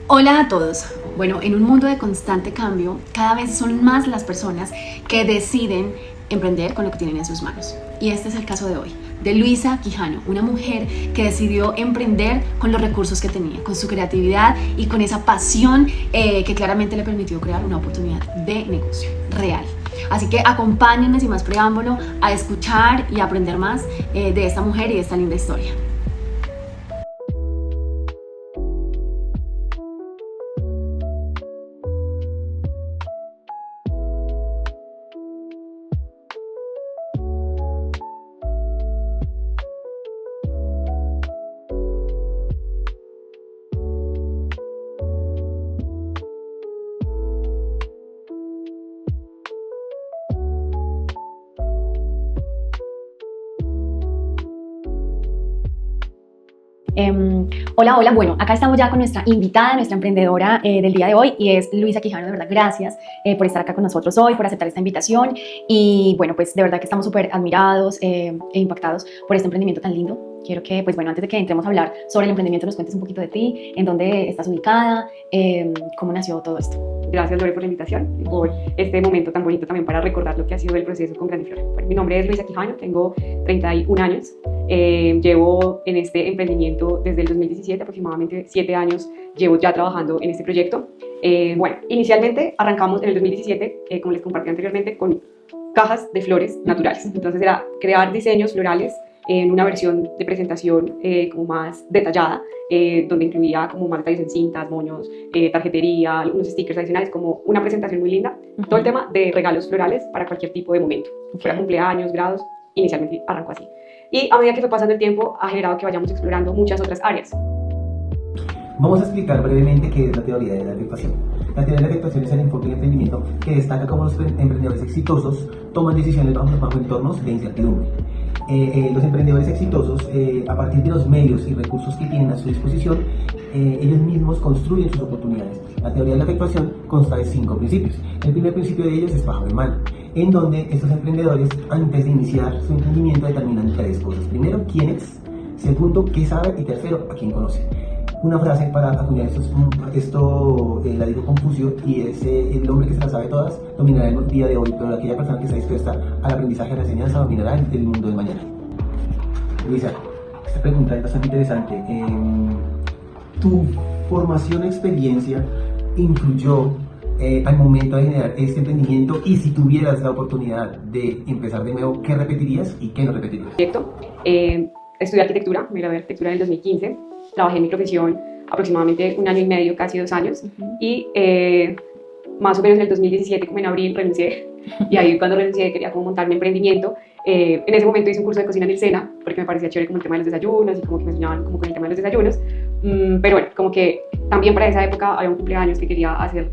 Hola a todos. Bueno, en un mundo de constante cambio, cada vez son más las personas que deciden emprender con lo que tienen en sus manos. Y este es el caso de hoy, de Luisa Quijano, una mujer que decidió emprender con los recursos que tenía, con su creatividad y con esa pasión que claramente le permitió crear una oportunidad de negocio real. Así que acompáñenme sin más preámbulo a escuchar y aprender más de esta mujer y de esta linda historia. Hola, bueno, acá estamos ya con nuestra invitada, nuestra emprendedora del día de hoy, y es Luisa Quijano. De verdad, gracias por estar acá con nosotros hoy, por aceptar esta invitación, y bueno, pues de verdad que estamos súper admirados e impactados por este emprendimiento tan lindo. Quiero que, pues bueno, antes de que entremos a hablar sobre el emprendimiento, nos cuentes un poquito de ti, en dónde estás ubicada, cómo nació todo esto. Gracias, Lore, por la invitación y por este momento tan bonito también para recordar lo que ha sido el proceso con Grandiflora. Bueno, mi nombre es Luisa Quijano, tengo 31 años. Llevo en este emprendimiento desde el 2017, aproximadamente 7 años llevo ya trabajando en este proyecto. Bueno, inicialmente arrancamos en el 2017, como les compartí anteriormente, con cajas de flores naturales. Entonces era crear diseños florales en una versión de presentación como más detallada, donde incluía como más detalles en cintas, moños, tarjetería, algunos stickers adicionales, como una presentación muy linda. Todo el tema de regalos florales para cualquier tipo de momento, fuera cumpleaños, grados, inicialmente arrancó así. Y a medida que fue pasando el tiempo, ha generado que vayamos explorando muchas otras áreas. Vamos a explicar brevemente qué es la teoría de la afectación. La teoría de la afectación es el enfoque del emprendimiento que destaca cómo los emprendedores exitosos toman decisiones bajo entornos de incertidumbre. Los emprendedores exitosos, a partir de los medios y recursos que tienen a su disposición, ellos mismos construyen sus oportunidades. La teoría de la afectación consta de 5 principios. El primer principio de ellos es bajo el mal, en donde estos emprendedores, antes de iniciar su emprendimiento, determinan 3 cosas. Primero, quién es; segundo, qué sabe; y tercero, a quién conoce. Una frase para acuñar esto la dijo Confucio, y es: el hombre que se las sabe todas dominará el día de hoy, pero aquella persona que está dispuesta al aprendizaje, a la enseñanza, dominará el mundo del mañana. Luisa, esta pregunta es bastante interesante. ¿Tu formación e experiencia influyó al momento de generar este emprendimiento? Y si tuvieras la oportunidad de empezar de nuevo, ¿qué repetirías y qué no repetirías? Estudié arquitectura, me gradué de arquitectura en el 2015. Trabajé en mi profesión aproximadamente 1 año y medio, casi 2 años, y más o menos en el 2017, como en abril, renuncié. Y ahí, cuando renuncié, quería como montar mi emprendimiento. En ese momento hice un curso de cocina en el SENA, porque me parecía chévere como el tema de los desayunos, y como que me enseñaban como con el tema de los desayunos. Pero bueno, como que también para esa época había un cumpleaños que quería hacer,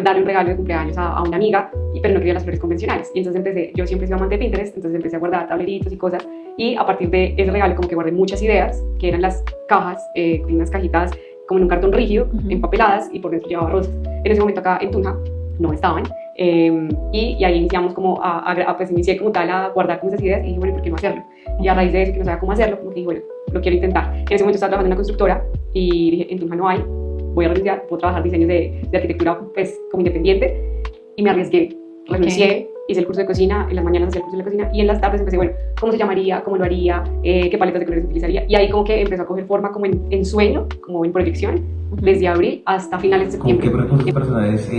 darle un regalo de cumpleaños a una amiga, pero no quería las flores convencionales. Y entonces yo siempre he sido amante de Pinterest, entonces empecé a guardar tableritos y cosas, y a partir de ese regalo como que guardé muchas ideas, que eran las cajas, con unas cajitas como en un cartón rígido, empapeladas, y por dentro llevaba rosas. En ese momento acá en Tunja no estaban, y ahí iniciamos como pues inicié como tal a guardar como esas ideas, y dije, bueno, ¿por qué no hacerlo? Y a raíz de eso, que no sabía cómo hacerlo, como que dije, bueno, lo quiero intentar. En ese momento estaba trabajando en una constructora, y dije, en Tunja no hay, voy a renunciar, puedo trabajar diseños de arquitectura pues como independiente, y me arriesgué, renuncié, hice el curso de cocina, en las mañanas hacía el curso de cocina, y en las tardes empecé, bueno, ¿cómo se llamaría? ¿Cómo lo haría? ¿Qué paletas de colores utilizaría? Y ahí como que empezó a coger forma como en sueño, como en proyección, desde abril hasta finales de septiembre. ¿Con qué recursos personales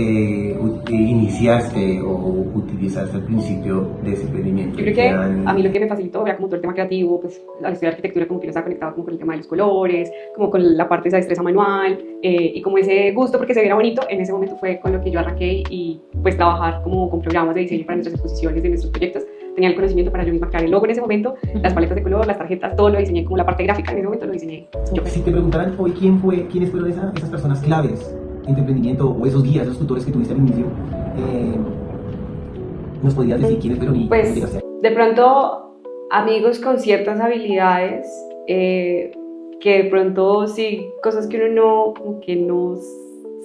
iniciaste o utilizaste al principio de ese emprendimiento? Yo creo que a mí lo que me facilitó era como todo el tema creativo, pues al estudiar arquitectura como que no estaba conectado como con el tema de los colores, como con la parte de esa destreza manual, y como ese gusto porque se viera bonito. En ese momento fue con lo que yo arranqué, y pues trabajar como con programas de diseño para nuestras exposiciones, de nuestros proyectos. Tenía el conocimiento para yo misma crear el logo en ese momento, las paletas de color, las tarjetas, todo lo diseñé, como la parte gráfica en ese momento lo diseñé yo. Si te preguntaran hoy quiénes fueron esas personas claves en tu emprendimiento, o esos guías, esos tutores que tuviste al inicio, ¿nos podrías decir quiénes fueron y pues, qué hacer? De pronto, amigos con ciertas habilidades, que de pronto sí, cosas que uno como que no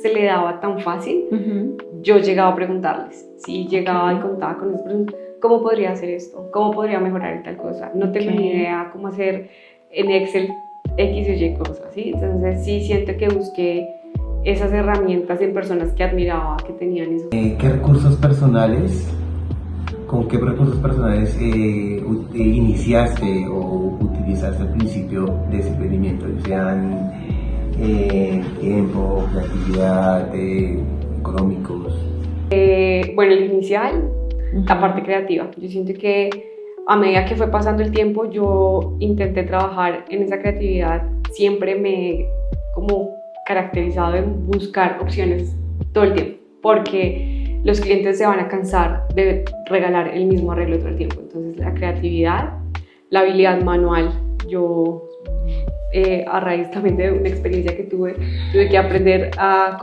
se le daba tan fácil, yo llegaba a preguntarles, sí, llegaba y contaba con esas personas, ¿cómo podría hacer esto? ¿Cómo podría mejorar en tal cosa? No tengo ni idea cómo hacer en Excel X o Y cosas, ¿sí? Entonces sí siento que busqué esas herramientas en personas que admiraba que tenían eso. ¿Qué recursos personales, con qué recursos personales iniciaste o utilizaste al principio de ese emprendimiento? Sean tiempo, creatividad, económicos. Bueno, el inicial, la parte creativa. Yo siento que a medida que fue pasando el tiempo, yo intenté trabajar en esa creatividad. Siempre me he como caracterizado en buscar opciones todo el tiempo, porque los clientes se van a cansar de regalar el mismo arreglo todo el tiempo. Entonces la creatividad, la habilidad manual, yo a raíz también de una experiencia que tuve que aprender a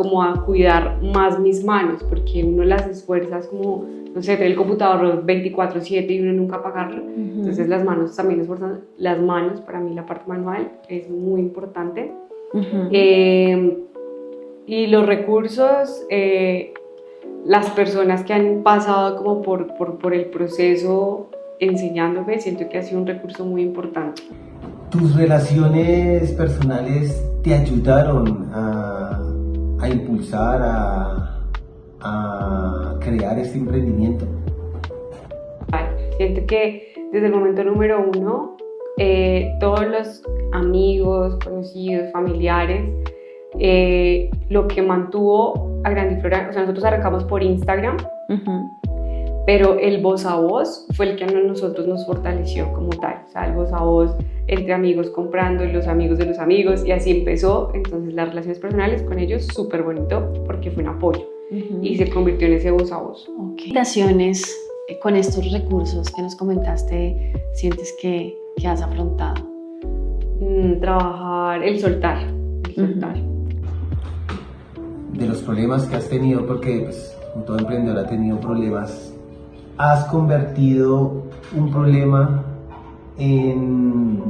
cuidar más mis manos, porque uno las esfuerza como, no sé, tener el computador 24/7 y uno nunca apagarlo. Entonces las manos también esforzan. Las manos, para mí la parte manual es muy importante. Y los recursos, las personas que han pasado como por el proceso enseñándome, siento que ha sido un recurso muy importante. ¿Tus relaciones personales te ayudaron a impulsar, a crear este emprendimiento? Siento que desde el momento número 1, todos los amigos, conocidos, familiares, lo que mantuvo a Grandiflora, o sea, nosotros arrancamos por Instagram, pero el voz a voz fue el que a nosotros nos fortaleció como tal. O sea, el voz a voz entre amigos comprando, los amigos de los amigos, y así empezó. Entonces las relaciones personales con ellos súper bonito, porque fue un apoyo y se convirtió en ese voz a voz. ¿Qué relaciones con estos recursos que nos comentaste sientes que has afrontado? Trabajar, el soltar. De los problemas que has tenido, porque pues, todo emprendedor ha tenido problemas, ¿has convertido un problema en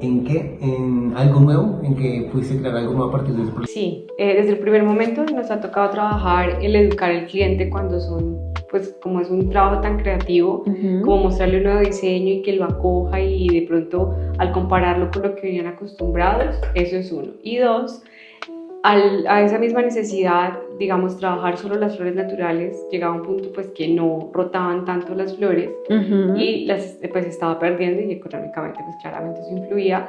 qué? ¿En algo nuevo? ¿En que pudiste crear algo nuevo a partir de ese problema? Sí, desde el primer momento nos ha tocado trabajar el educar al cliente cuando pues como es un trabajo tan creativo, como mostrarle un nuevo diseño y que lo acoja, y de pronto al compararlo con lo que venían acostumbrados, eso es uno. Y dos, a esa misma necesidad, digamos, trabajar solo las flores naturales, llegaba a un punto pues que no rotaban tanto las flores y las pues estaba perdiendo, y económicamente pues claramente eso influía.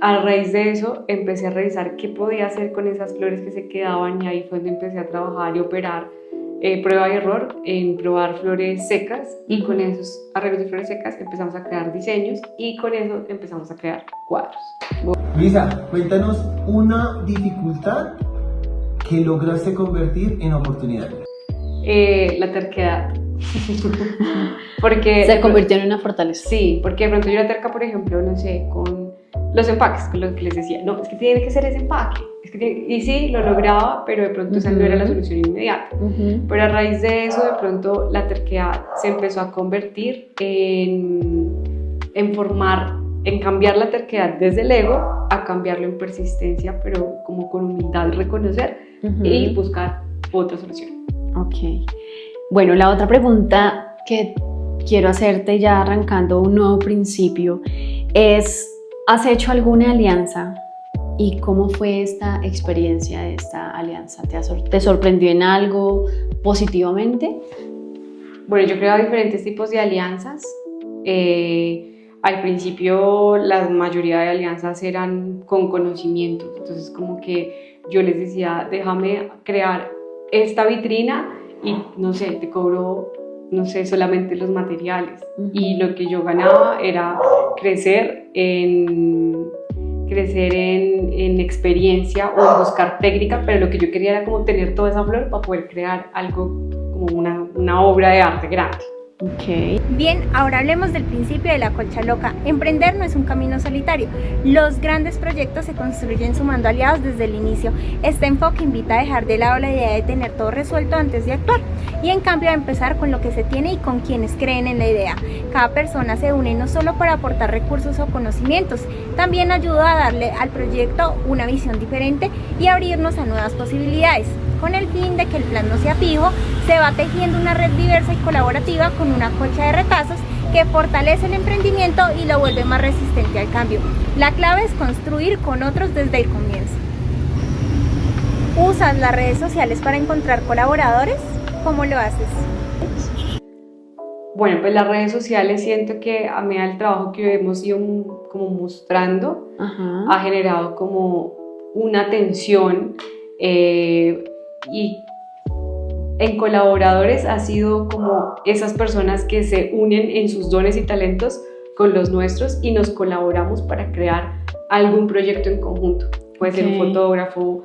A raíz de eso empecé a revisar qué podía hacer con esas flores que se quedaban, y ahí fue donde empecé a trabajar y operar prueba y error en probar flores secas, y con esos arreglos de flores secas empezamos a crear diseños, y con eso empezamos a crear cuadros. Luisa, cuéntanos una dificultad que lograste convertir en oportunidad. La terquedad. Porque Se convirtió en una fortaleza. Sí, porque de pronto yo era terca, por ejemplo, no sé, con los empaques, con lo que les decía, no, es que tiene que ser ese empaque, y sí, lo lograba, pero de pronto esa no era la solución inmediata. Pero a raíz de eso, de pronto la terquedad se empezó a convertir en cambiar la terquedad desde el ego a cambiarlo en persistencia, pero como con humildad, reconocer y buscar otra solución. Ok. Bueno, la otra pregunta que quiero hacerte, ya arrancando un nuevo principio, es: ¿has hecho alguna alianza? ¿Y cómo fue esta experiencia de esta alianza? ¿Te sorprendió en algo positivamente? Bueno, yo creo diferentes tipos de alianzas. Al principio la mayoría de alianzas eran con conocimientos, entonces como que yo les decía, déjame crear esta vitrina y no sé, te cobro, no sé, solamente los materiales, y lo que yo ganaba era crecer en experiencia o en buscar técnica, pero lo que yo quería era como tener toda esa flor para poder crear algo como una obra de arte grande. Okay. Bien, ahora hablemos del principio de la colcha loca. Emprender no es un camino solitario. Los grandes proyectos se construyen sumando aliados desde el inicio. Este enfoque invita a dejar de lado la idea de tener todo resuelto antes de actuar, y en cambio a empezar con lo que se tiene y con quienes creen en la idea. Cada persona se une no solo para aportar recursos o conocimientos, también ayuda a darle al proyecto una visión diferente y abrirnos a nuevas posibilidades. Con el fin de que el plan no sea fijo, se va tejiendo una red diversa y colaborativa con una colcha de retazos que fortalece el emprendimiento y lo vuelve más resistente al cambio. La clave es construir con otros desde el comienzo. ¿Usas las redes sociales para encontrar colaboradores? ¿Cómo lo haces? Bueno, pues las redes sociales siento que a medida del trabajo que hemos ido como mostrando, ha generado como una tensión y en colaboradores ha sido como esas personas que se unen en sus dones y talentos con los nuestros y nos colaboramos para crear algún proyecto en conjunto. Puede ser un fotógrafo,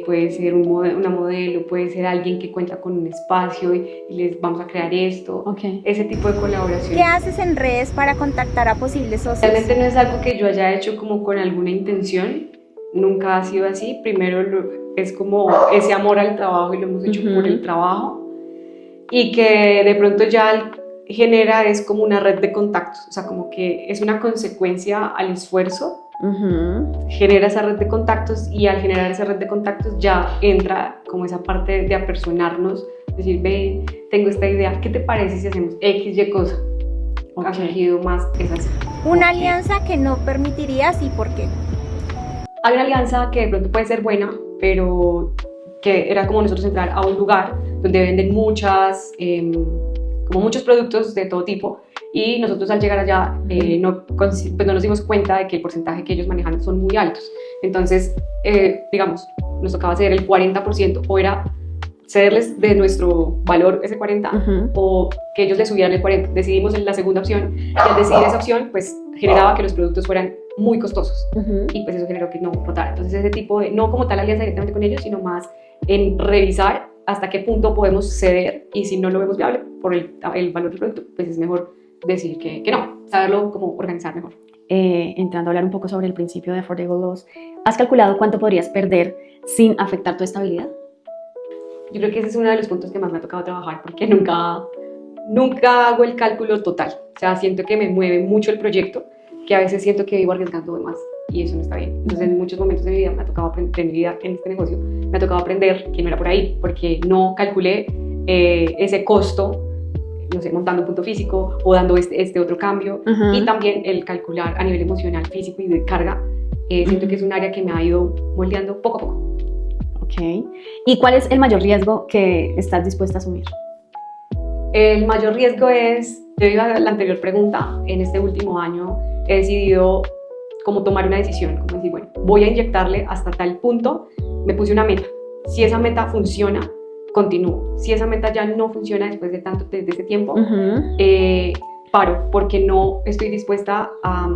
puede ser una modelo, puede ser alguien que cuenta con un espacio y les vamos a crear esto, ese tipo de colaboración. ¿Qué haces en redes para contactar a posibles socios? Realmente no es algo que yo haya hecho como con alguna intención, nunca ha sido así. Primero es como ese amor al trabajo y lo hemos hecho por el trabajo, y que de pronto ya genera es como una red de contactos, o sea, como que es una consecuencia al esfuerzo. Genera esa red de contactos y al generar esa red de contactos ya entra como esa parte de apersonarnos, decir, ve, tengo esta idea, ¿qué te parece si hacemos X, Y cosa? Ha surgido más esas. Una alianza que no permitirías y por qué. Hay una alianza que de pronto puede ser buena, pero que era como nosotros entrar a un lugar donde venden como muchos productos de todo tipo, y nosotros al llegar allá no nos dimos cuenta de que el porcentaje que ellos manejan son muy altos. Entonces, digamos, nos tocaba ceder el 40%, o era cederles de nuestro valor ese 40%, o que ellos le subieran el 40%. Decidimos en la segunda opción, y al decidir esa opción, pues generaba que los productos fueran muy costosos, y pues eso generó que no rotara. Entonces ese tipo de, no como tal alianza directamente con ellos, sino más en revisar hasta qué punto podemos ceder, y si no lo vemos viable por el valor del producto, pues es mejor decir que no, saberlo cómo organizar mejor. Entrando a hablar un poco sobre el principio de Affordable Loss, ¿has calculado cuánto podrías perder sin afectar tu estabilidad? Yo creo que ese es uno de los puntos que más me ha tocado trabajar, porque nunca hago el cálculo total. O sea, siento que me mueve mucho el proyecto, que a veces siento que vivo arriesgando de más, y eso no está bien. Entonces, en muchos momentos de mi vida me ha tocado aprender, en mi vida en este negocio, me ha tocado aprender que no era por ahí, porque no calculé ese costo, no sé, montando un punto físico o dando este otro cambio, y también el calcular a nivel emocional, físico y de carga. Siento que es un área que me ha ido moldeando poco a poco. ¿Y cuál es el mayor riesgo que estás dispuesta a asumir? El mayor riesgo es, debido a la anterior pregunta, en este último año he decidido como tomar una decisión, como decir, bueno, voy a inyectarle hasta tal punto. Me puse una meta. Si esa meta funciona, continúo. Si esa meta ya no funciona después de ese tiempo, paro, porque no estoy dispuesta a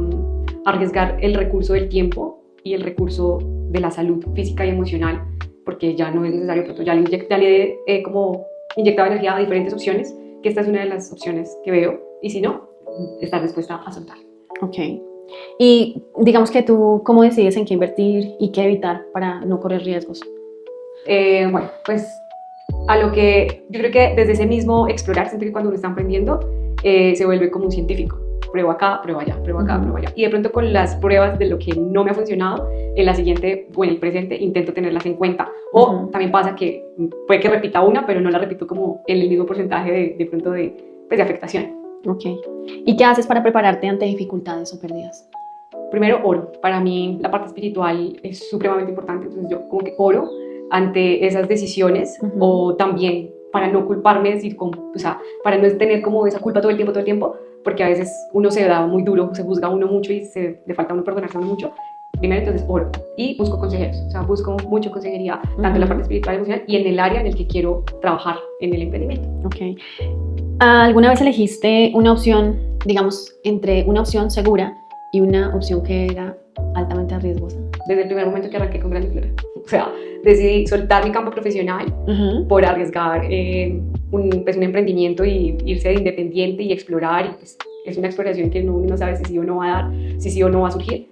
arriesgar el recurso del tiempo y el recurso de la salud física y emocional, porque ya no es necesario. Pero ya le he como inyectado energía a diferentes opciones, que esta es una de las opciones que veo, y si no, estar dispuesta a soltar. Y digamos que tú, ¿cómo decides en qué invertir y qué evitar para no correr riesgos? Bueno, pues a lo que yo creo que desde ese mismo explorar, siento que cuando uno está aprendiendo se vuelve como un científico. Pruebo acá, pruebo allá, pruebo acá, pruebo allá. Y de pronto con las pruebas de lo que no me ha funcionado, en la siguiente o en el presente intento tenerlas en cuenta. O también pasa que puede que repita una, pero no la repito como en el mismo porcentaje de pronto de afectación. ¿Y qué haces para prepararte ante dificultades o pérdidas? Primero, oro. Para mí la parte espiritual es supremamente importante, entonces yo como que oro ante esas decisiones, o también para no culparme, o sea, para no tener como esa culpa todo el tiempo, porque a veces uno se da muy duro, se juzga a uno mucho y le falta a uno perdonarse a uno mucho. Primero, entonces, oro. Y busco consejeros, o sea, busco mucho consejería, tanto en la parte espiritual y emocional, y en el área en el que quiero trabajar en el emprendimiento. ¿Alguna vez elegiste una opción, digamos, entre una opción segura y una opción que era altamente riesgosa? Desde el primer momento que arranqué con Grandiflora. O sea, decidí soltar mi campo profesional por arriesgar un emprendimiento y irse de independiente y explorar. Y pues, es una exploración que uno no sabe si sí o no va a dar, si sí o no va a surgir.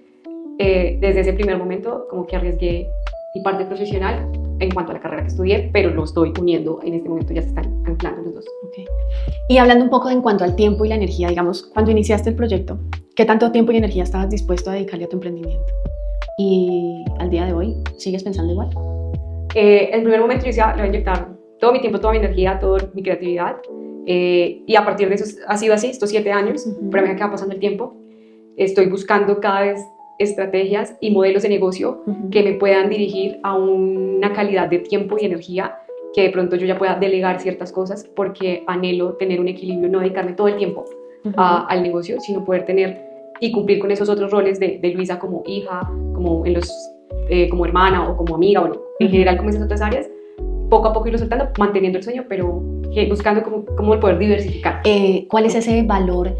Desde ese primer momento como que arriesgué mi parte profesional en cuanto a la carrera que estudié, pero lo estoy uniendo en este momento, ya se están anclando los dos. Y hablando un poco en cuanto al tiempo y la energía, digamos, cuando iniciaste el proyecto, ¿qué tanto tiempo y energía estabas dispuesto a dedicarle a tu emprendimiento? Y al día de hoy, ¿sigues pensando igual? En el primer momento yo decía, le voy a inyectar todo mi tiempo, toda mi energía, toda mi creatividad, y a partir de eso ha sido así, estos 7 años, pero a medida que va pasando el tiempo, estoy buscando cada vez estrategias y modelos de negocio que me puedan dirigir a una calidad de tiempo y energía que de pronto yo ya pueda delegar ciertas cosas, porque anhelo tener un equilibrio, no dedicarme todo el tiempo al negocio, sino poder tener y cumplir con esos otros roles de Luisa como hija, como hermana o como amiga, bueno, en general como esas otras áreas, poco a poco irlo soltando, manteniendo el sueño, pero buscando cómo el poder diversificar. ¿Cuál es ese valor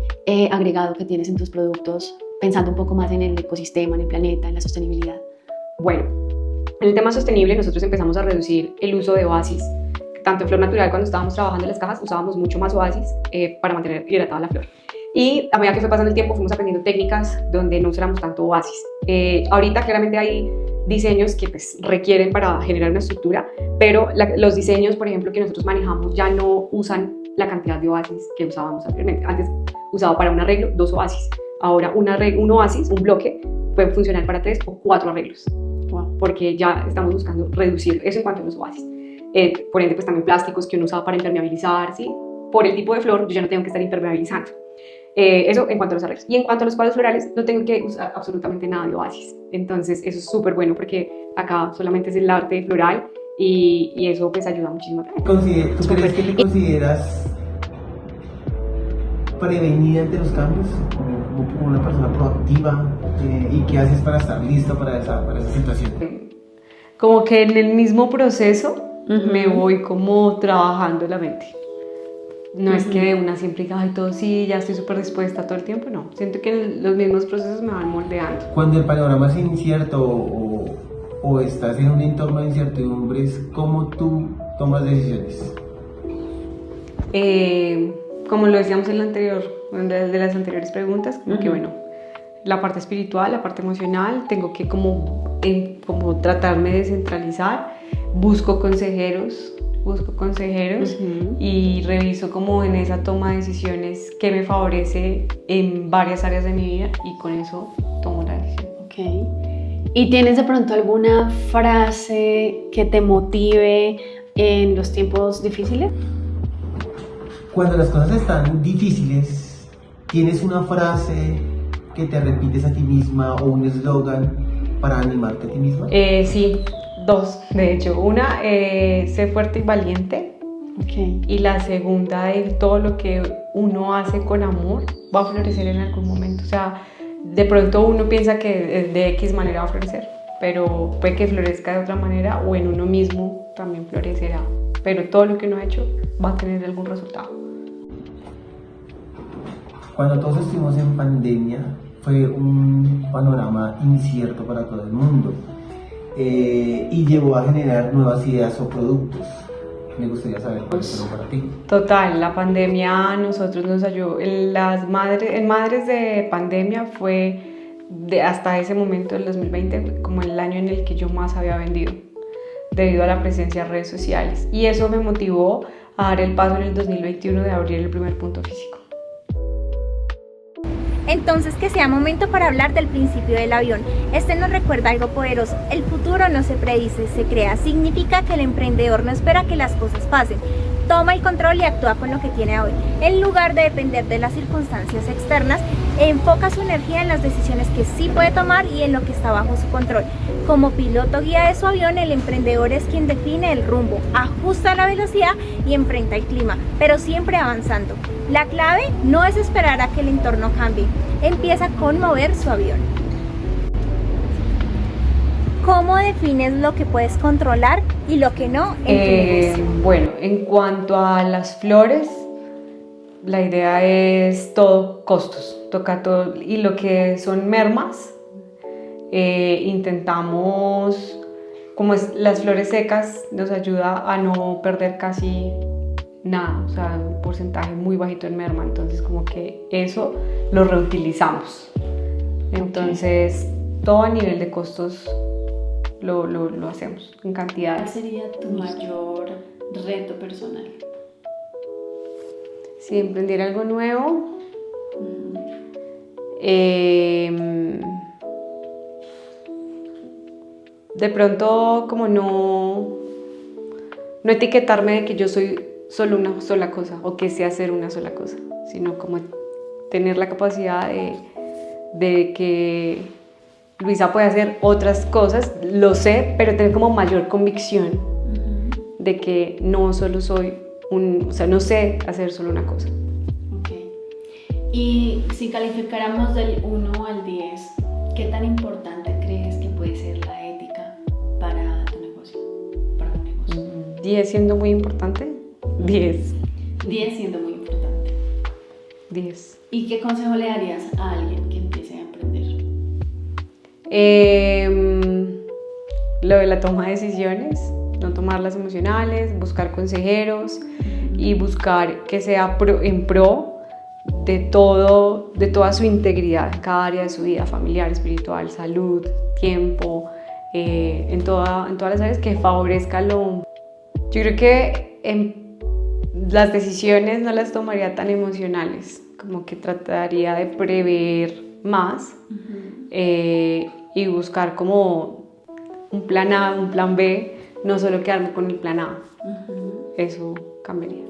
agregado que tienes en tus productos, pensando un poco más en el ecosistema, en el planeta, en la sostenibilidad? Bueno, en el tema sostenible nosotros empezamos a reducir el uso de oasis. Tanto en Flor Natural, cuando estábamos trabajando en las cajas, usábamos mucho más oasis para mantener hidratada la flor. Y a medida que fue pasando el tiempo fuimos aprendiendo técnicas donde no usáramos tanto oasis. Ahorita claramente hay diseños que pues, requieren para generar una estructura, pero los diseños, por ejemplo, que nosotros manejamos ya no usan la cantidad de oasis que usábamos anteriormente. Antes usaba para un arreglo 2 oasis. Ahora un oasis, un bloque, puede funcionar para 3 o 4 arreglos. Wow. Porque ya estamos buscando reducir eso en cuanto a los oasis. Por ende, pues también plásticos que uno usaba para impermeabilizar, ¿sí? Por el tipo de flor, yo ya no tengo que estar impermeabilizando. Eso en cuanto a los arreglos. Y en cuanto a los cuadros florales, no tengo que usar absolutamente nada de oasis. Entonces, eso es súper bueno porque acá solamente es el arte floral y eso pues ayuda muchísimo. ¿Tú crees que te consideras prevenida ante los cambios? Como una persona proactiva, ¿y qué haces para estar lista para esa situación? Como que en el mismo proceso me voy como trabajando la mente. No es que de una siempre diga, ay, todo sí, ya estoy súper dispuesta todo el tiempo, no. Siento que los mismos procesos me van moldeando. Cuando el panorama es incierto o estás en un entorno de incertidumbres, ¿cómo tú tomas decisiones? Como lo decíamos en de las anteriores preguntas, como que bueno, la parte espiritual, la parte emocional, tengo que como tratarme de centralizar, busco consejeros y reviso como en esa toma de decisiones que me favorece en varias áreas de mi vida y con eso tomo la decisión. Okay. ¿Y tienes de pronto alguna frase que te motive en los tiempos difíciles? Cuando las cosas están difíciles, ¿tienes una frase que te repites a ti misma o un eslogan para animarte a ti misma? Sí. 2, de hecho. Una, sé fuerte y valiente. Okay. Y la segunda, de todo lo que uno hace con amor va a florecer en algún momento. O sea, de pronto uno piensa que de X manera va a florecer, pero puede que florezca de otra manera o en uno mismo también florecerá. Pero todo lo que uno ha hecho va a tener algún resultado. Cuando todos estuvimos en pandemia, fue un panorama incierto para todo el mundo. Y llevó a generar nuevas ideas o productos. Me gustaría saber cuáles fueron para ti. Total, la pandemia a nosotros nos ayudó. En Madres de Pandemia fue hasta ese momento del 2020 como el año en el que yo más había vendido debido a la presencia de redes sociales, y eso me motivó a dar el paso en el 2021 de abrir el primer punto físico. Entonces que sea momento para hablar del principio del avión. Este nos recuerda algo poderoso: el futuro no se predice, se crea. Significa que el emprendedor no espera que las cosas pasen, toma el control y actúa con lo que tiene hoy. En lugar de depender de las circunstancias externas, enfoca su energía en las decisiones que sí puede tomar y en lo que está bajo su control. Como piloto guía de su avión, el emprendedor es quien define el rumbo, ajusta la velocidad y enfrenta el clima, pero siempre avanzando. La clave no es esperar a que el entorno cambie, empieza con mover su avión. ¿Cómo defines lo que puedes controlar y lo que no en tu negocio? Bueno, en cuanto a las flores, la idea es todo costos, toca todo, y lo que son mermas, intentamos, como es las flores secas, nos ayuda a no perder casi nada, o sea, un porcentaje muy bajito en merma, entonces como que eso lo reutilizamos. Entonces, todo a nivel de costos lo hacemos en cantidad. ¿Cuál sería tu mayor reto personal? Si emprendiera algo nuevo, de pronto como no etiquetarme de que yo soy solo una sola cosa o que sé hacer una sola cosa, sino como tener la capacidad de que Luisa puede hacer otras cosas, lo sé, pero tener como mayor convicción de que no solo soy o sea, no sé hacer solo una cosa. Okay. Y si calificáramos del 1 al 10, ¿qué tan importante crees que puede ser la ética para tu negocio? Para un negocio. 10 siendo muy importante. 10. 10 siendo muy importante. 10. ¿Y qué consejo le darías a alguien que empiece a emprender? Lo de la toma de decisiones, no tomarlas emocionales, buscar consejeros y buscar que sea en pro de toda su integridad, en cada área de su vida, familiar, espiritual, salud, tiempo, en todas las áreas que favorezca lo... Yo creo que las decisiones no las tomaría tan emocionales, como que trataría de prever más y buscar como un plan A, un plan B, no solo quedarme con el plan A. Eso cambiaría.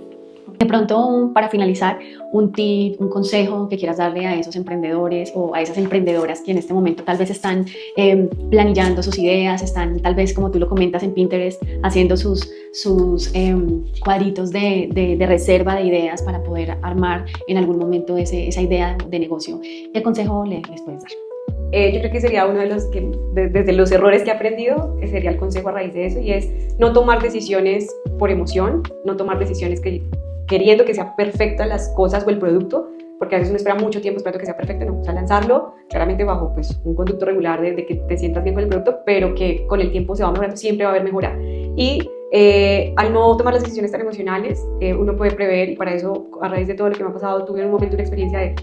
De pronto, para finalizar, un tip, un consejo que quieras darle a esos emprendedores o a esas emprendedoras que en este momento tal vez están planillando sus ideas, están tal vez, como tú lo comentas, en Pinterest, haciendo sus cuadritos de reserva de ideas para poder armar en algún momento esa idea de negocio. ¿Qué consejo les puedes dar? Yo creo que sería uno de los que, desde los errores que he aprendido, sería el consejo a raíz de eso, y es no tomar decisiones por emoción, no tomar decisiones queriendo que sea perfecta las cosas o el producto, porque a veces uno espera mucho tiempo esperando que sea perfecto, no, o sea, lanzarlo claramente bajo pues, un conducto regular de que te sientas bien con el producto, pero que con el tiempo se va mejorando, siempre va a haber mejora. Y al no tomar las decisiones tan emocionales, uno puede prever, y para eso, a raíz de todo lo que me ha pasado, tuve en un momento una experiencia de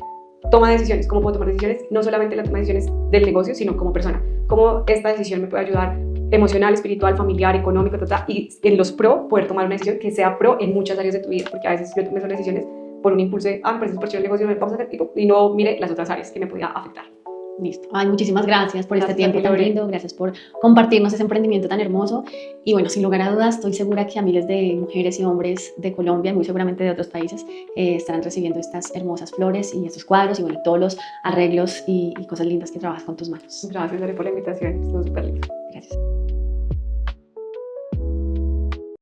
toma de decisiones, cómo puedo tomar decisiones, no solamente la toma de decisiones del negocio, sino como persona, cómo esta decisión me puede ayudar emocional, espiritual, familiar, económico, y en los pro, poder tomar una decisión que sea pro en muchas áreas de tu vida, porque a veces yo tomé solo decisiones por un impulso de, me parece súper chido el negocio, me vamos a hacer tipo, y no mire las otras áreas que me podía afectar. Listo. Ay, muchísimas gracias por este tiempo tan Lore. lindo, gracias por compartirnos ese emprendimiento tan hermoso y bueno, sin lugar a dudas, estoy segura que a miles de mujeres y hombres de Colombia y muy seguramente de otros países estarán recibiendo estas hermosas flores y estos cuadros y bueno, todos los arreglos y cosas lindas que trabajas con tus manos. Gracias, Lore, por la invitación, estuvo súper lindo. Gracias.